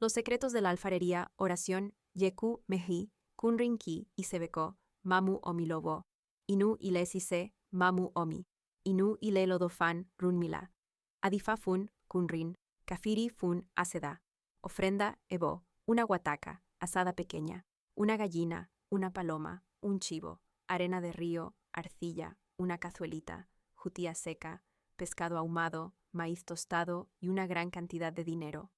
Los secretos de la alfarería, oración, Yeku Mehi, Kunrin Ki y Sebeko, Mamu Omi Lobo, Inu Ile Sise, Mamu Omi, Inu Ile Lodofan, Runmila, Adifa Fun, Kunrin, Kafiri Fun, Aseda, ofrenda, Ebo, una guataca, asada pequeña, una gallina, una paloma, un chivo, arena de río, arcilla, una cazuelita, jutía seca, pescado ahumado, maíz tostado y una gran cantidad de dinero.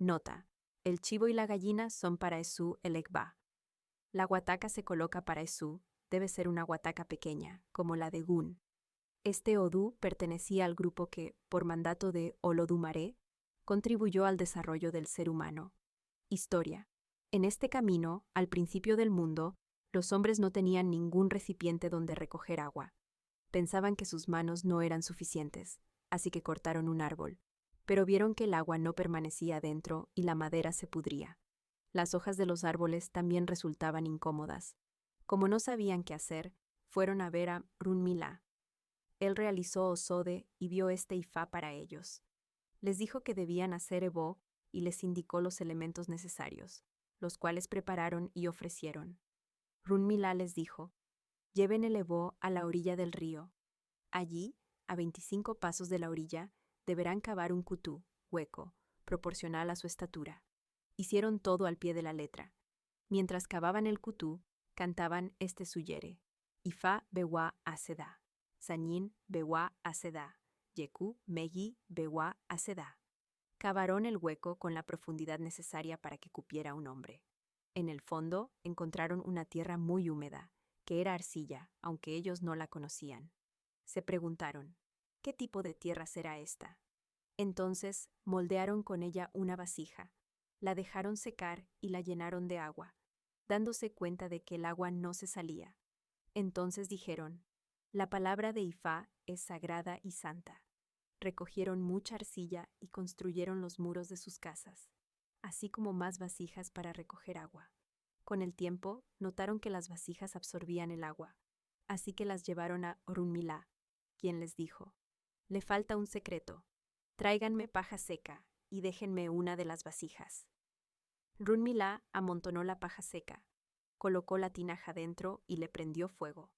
Nota: el chivo y la gallina son para Esú el Ekba. La guataca se coloca para Esú, debe ser una guataca pequeña, como la de Gun. Este Odú pertenecía al grupo que, por mandato de Olodumare, contribuyó al desarrollo del ser humano. Historia. En este camino, al principio del mundo, los hombres no tenían ningún recipiente donde recoger agua. Pensaban que sus manos no eran suficientes, así que cortaron un árbol, pero vieron que el agua no permanecía adentro y la madera se pudría. Las hojas de los árboles también resultaban incómodas. Como no sabían qué hacer, fueron a ver a Runmila. Él realizó Osode y vio este Ifá para ellos. Les dijo que debían hacer Ebo y les indicó los elementos necesarios, los cuales prepararon y ofrecieron. Runmila les dijo: lleven el Ebo a la orilla del río. Allí, a 25 pasos de la orilla, deberán cavar un cutú, hueco, proporcional a su estatura. Hicieron todo al pie de la letra. Mientras cavaban el cutú, cantaban este suyere: Ifá bewa aseda, Sañín bewa aseda, Yeku megi bewa aseda. Cavaron el hueco con la profundidad necesaria para que cupiera un hombre. En el fondo encontraron una tierra muy húmeda, que era arcilla, aunque ellos no la conocían. Se preguntaron: ¿qué tipo de tierra será esta? Entonces moldearon con ella una vasija, la dejaron secar y la llenaron de agua, dándose cuenta de que el agua no se salía. Entonces dijeron: la palabra de Ifá es sagrada y santa. Recogieron mucha arcilla y construyeron los muros de sus casas, así como más vasijas para recoger agua. Con el tiempo, notaron que las vasijas absorbían el agua, así que las llevaron a Orunmila, quien les dijo: le falta un secreto. Tráiganme paja seca y déjenme una de las vasijas. Runmila amontonó la paja seca, colocó la tinaja dentro y le prendió fuego.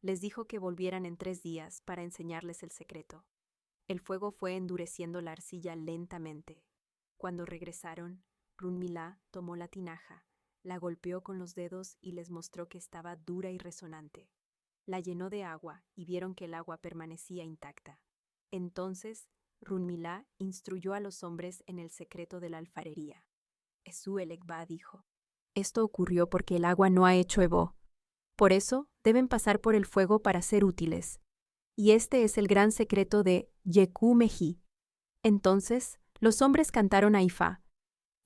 Les dijo que volvieran en 3 días para enseñarles el secreto. El fuego fue endureciendo la arcilla lentamente. Cuando regresaron, Runmila tomó la tinaja, la golpeó con los dedos y les mostró que estaba dura y resonante. La llenó de agua y vieron que el agua permanecía intacta. Entonces, Runmila instruyó a los hombres en el secreto de la alfarería. Esú el Ekba dijo: esto ocurrió porque el agua no ha hecho Ebo. Por eso, deben pasar por el fuego para ser útiles. Y este es el gran secreto de Yeku Mehi. Entonces, los hombres cantaron a Ifá: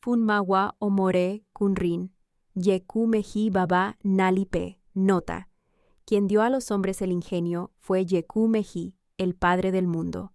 Funmawa Omore Kunrin, Yeku Mehi Baba Nalipe. Nota: quien dio a los hombres el ingenio fue Yeku Mehi, el padre del mundo.